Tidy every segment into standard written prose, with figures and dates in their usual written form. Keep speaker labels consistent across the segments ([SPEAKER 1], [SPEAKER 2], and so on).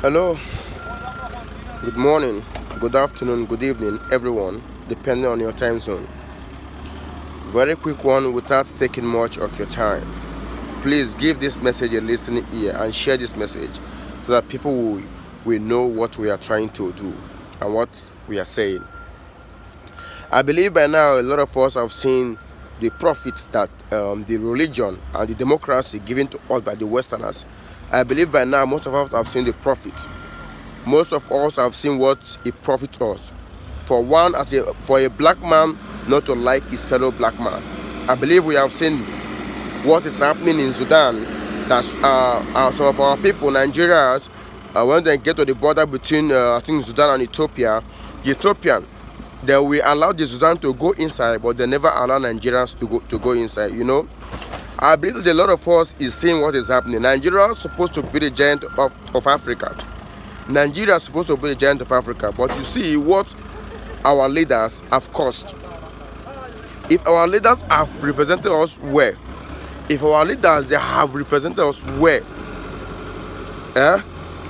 [SPEAKER 1] Hello, good morning, good afternoon, good evening, everyone, depending on your time zone. Very quick one without taking much of your time. Please give this message a listening ear and share this message so that people will know what we are trying to do and what we are saying. I believe by now a lot of us have seen the profits that the religion and the democracy given to us by the Westerners. I believe by now most of us have seen the profit. Most of us have seen what it profits us. For one, for a black man not to like his fellow black man. I believe we have seen what is happening in Sudan. That some of our people, Nigerians, when they get to the border between I think Sudan and Ethiopia, the Ethiopian, they will allow the Sudan to go inside, but they never allow Nigerians to go inside. I believe that a lot of us is seeing what is happening. Nigeria is supposed to be the giant of Africa. Nigeria is supposed to be the giant of Africa, but you see what our leaders have cost. If our leaders have represented us well, if our leaders they have represented us well,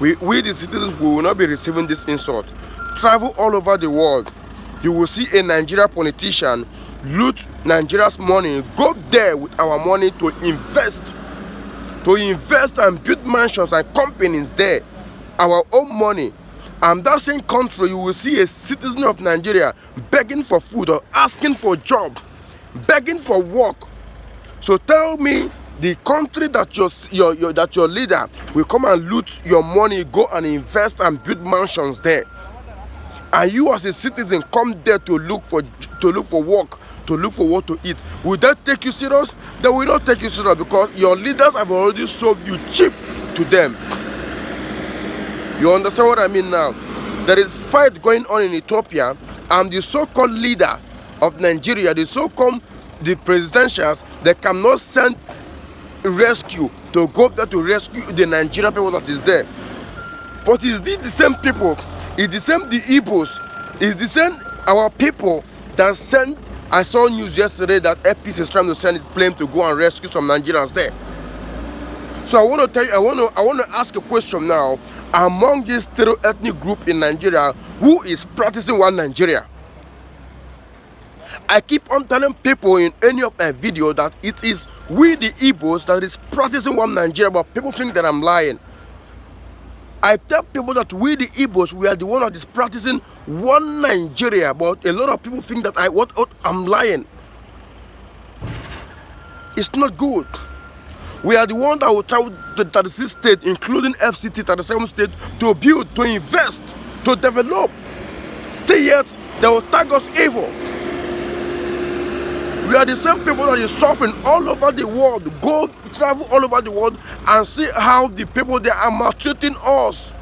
[SPEAKER 1] we the citizens we will not be receiving this insult. Travel all over the world, you will see a Nigeria politician loot Nigeria's money, go there with our money to invest and build mansions and companies there, our own money. And that same country, you will see a citizen of Nigeria begging for food or asking for a job, begging for work. So tell me, the country that your leader will come and loot your money, go and invest and build mansions there, and you as a citizen come there to look for work, to look for what to eat, will that take you serious? They will not take you serious, because your leaders have already sold you cheap to them. You understand what I mean now? There is fight going on in Ethiopia, and the so-called leader of Nigeria, the presidentials, they cannot send rescue to go there to rescue the Nigerian people that is there. But it's the same people, it's the same the Igbos, it's the same our people that send. I saw news yesterday that APC is trying to send a plane to go and rescue some Nigerians there. So I want to tell you, I want to ask a question now. Among these three ethnic groups in Nigeria, who is practicing one Nigeria? I keep on telling people in any of my videos that it is we the Igbos that is practicing one Nigeria, but people think that I'm lying. I tell people that we the Igbos, we are the one that is practicing one Nigeria, but a lot of people think that I'm lying. It's not good. We are the one that will travel to 36 states, including FCT, 37 states, to build, to invest, to develop. Still yet, they will tag us evil. We are the same people that is suffering all over the world. Go travel all over the world and see how the people they are maltreating us,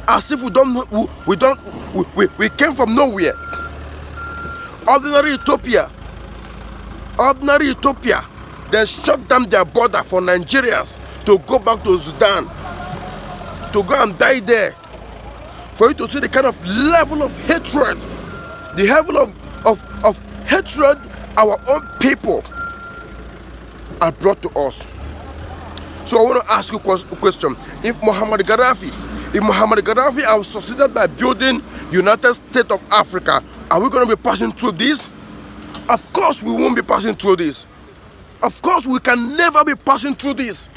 [SPEAKER 1] as if we came from nowhere. Ordinary Ethiopia, they shut down their border for Nigerians to go back to Sudan, to go and die there. For you to see the kind of level of hatred, the level of hatred our own people are brought to us. So I want to ask you a question. If Muhammad Gaddafi has succeeded by building United States of Africa, are we going to be passing through this? Of course we won't be passing through this. Of course we can never be passing through this.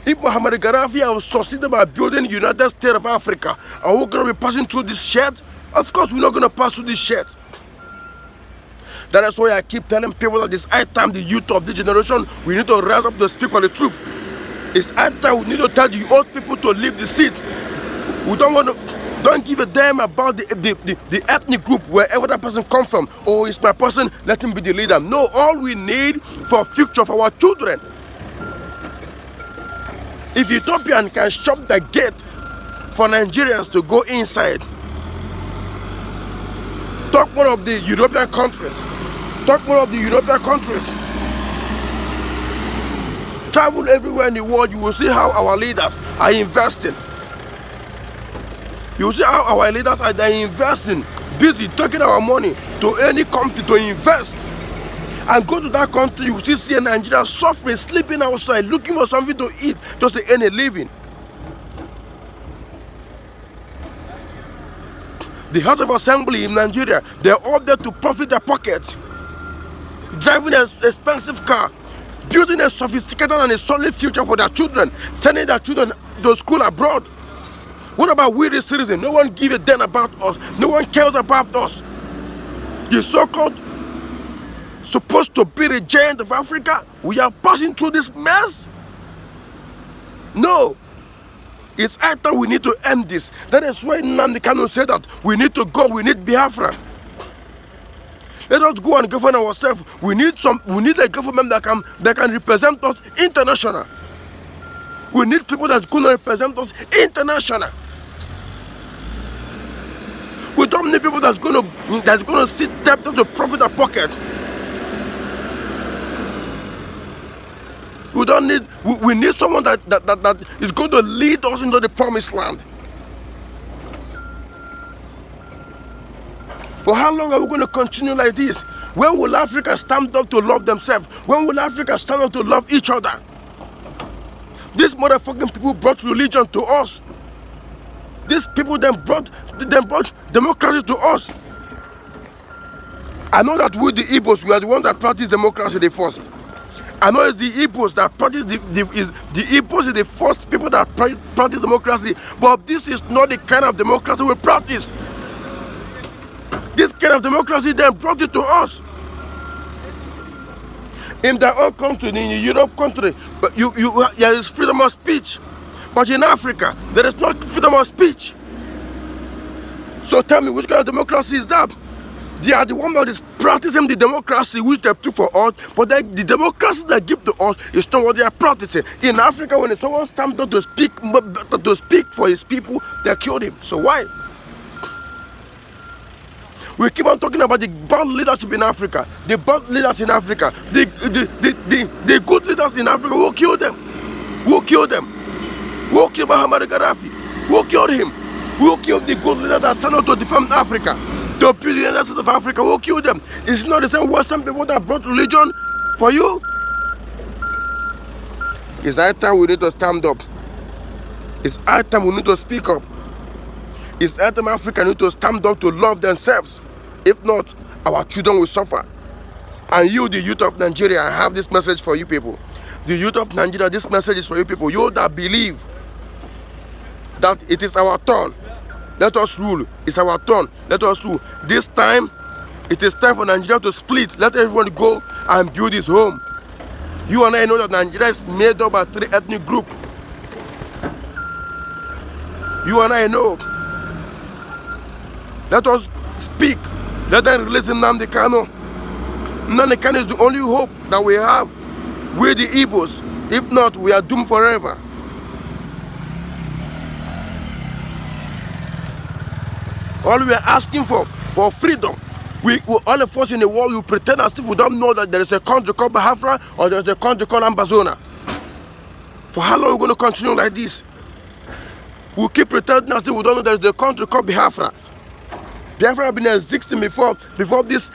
[SPEAKER 1] If Muhammad Gaddafi has succeeded by building United States of Africa, are we going to be passing through this shit? Of course we're not going to pass through this shit. That is why I keep telling people that it's high time the youth of this generation, we need to rise up to speak for the truth. It's high time we need to tell the old people to leave the seat. We don't give a damn about the ethnic group, wherever that person comes from. Oh, it's my person, let him be the leader. No, all we need for future for our children. If Ethiopian can shut the gate for Nigerians to go inside, talk more of the European countries. Travel everywhere in the world, you will see how our leaders are investing. You will see how our leaders are investing, busy taking our money to any country to invest. And go to that country, you will see Nigerians suffering, sleeping outside, looking for something to eat just to earn a living. the House of Assembly in Nigeria, they're all there to profit their pocket. Driving an expensive car, building a sophisticated and a solid future for their children, sending their children to school abroad. What about we the citizens? No one gives a damn about us. No one cares about us. The so-called supposed to be the giant of Africa, we are passing through this mess? No. It's high time we need to end this. That is why Nnamdi Kanu said that we need to go, we need Biafra. Let us go and govern ourselves. We need a government that can represent us international. We need people that's going to represent us international. We don't need people that's going to sit there to profit their pocket. We need someone that is going to lead us into the promised land. For how long are we going to continue like this? When will Africa stand up to love themselves? When will Africa stand up to love each other? These motherfucking people brought religion to us. These people then brought democracy to us. I know that we the Igbos, we are the ones that practice democracy the first. I know it's the Igbos that practice the Igbos is the first people that practice democracy, but this is not the kind of democracy we practice. This kind of democracy then brought it to us. In their own country, in a Europe country, but there is freedom of speech. But in Africa, there is not freedom of speech. So tell me, which kind of democracy is that? They are the one that is practicing the democracy which they took for us, but the democracy they give to us is not what they are practicing. In Africa, when someone stands up to speak for his people, they killed him. So why? We keep on talking about the bad leadership in Africa, the bad leaders in Africa, the good leaders in Africa. Who killed them? Who killed them? Who killed Muammar Gaddafi? Who killed him? Who killed the good leaders that stand up to defend Africa? The billionaires of Africa, who killed them? It's not the same Western people that brought religion for you. It's high time we need to stand up. It's high time we need to speak up. It's high time Africa need to stand up to love themselves. If not, our children will suffer. And you, the youth of Nigeria, I have this message for you people. The youth of Nigeria, this message is for you people. You that believe that it is our turn. Let us rule. It's our turn. Let us rule. This time, it is time for Nigeria to split. Let everyone go and build his home. You and I know that Nigeria is made up by 3 ethnic groups. You and I know. Let us speak. Let them release Nnamdi Kanu. Nnamdi Kanu is the only hope that we have. We the Igbos. If not, we are doomed forever. All we are asking for freedom. We all of us in the world, we pretend as if we don't know that there is a country called Biafra or there is a country called Ambazonia. For how long are we going to continue like this? We'll keep pretending as if we don't know there is a country called Biafra. Biafra have been existing before this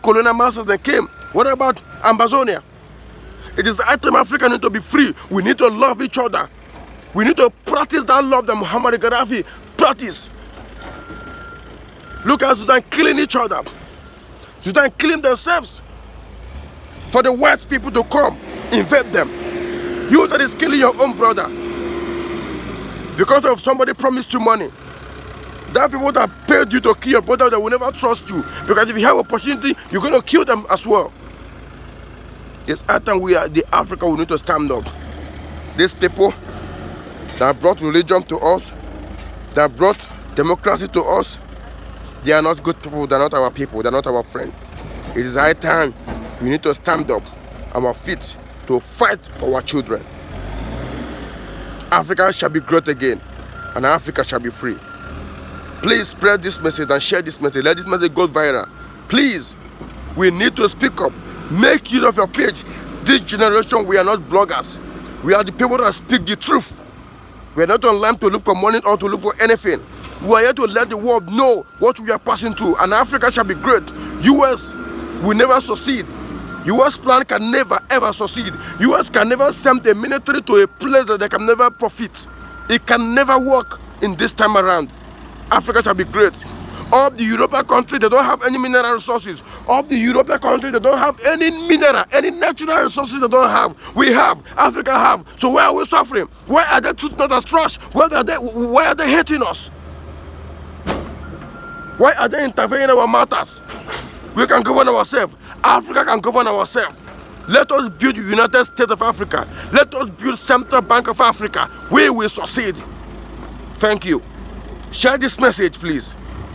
[SPEAKER 1] colonial masters that came. What about Ambazonia? It is the item Africa need to be free. We need to love each other. We need to practice that love that Muammar Gaddafi practiced. Look at Sudan killing each other. Sudan killing themselves for the white people to come invade them. You that is killing your own brother because of somebody promised you money. There are people that paid you to kill your brother that will never trust you, because if you have opportunity, you're going to kill them as well. It's at time we are the Africa, we need to stand up. These people that brought religion to us, that brought democracy to us, they are not good people, they are not our people, they are not our friend. It is high time we need to stand up on our feet to fight for our children. Africa shall be great again, and Africa shall be free. Please spread this message and share this message. Let this message go viral. Please, we need to speak up. Make use of your page. This generation, we are not bloggers. We are the people that speak the truth. We are not online to look for money or to look for anything. We are here to let the world know what we are passing through, and Africa shall be great. US will never succeed. US plan can never ever succeed. US can never send a military to a place that they can never profit. It can never work in this time around. Africa shall be great. All the European countries, they don't have any mineral resources. All the European countries, they don't have any mineral, any natural resources they don't have. We have, Africa have. So why are we suffering? Why are they treating us as trash? Why are they hating us? Why are they intervening in our matters? We can govern ourselves. Africa can govern ourselves. Let us build the United States of Africa. Let us build Central Bank of Africa. We will succeed. Thank you. Share this message, please.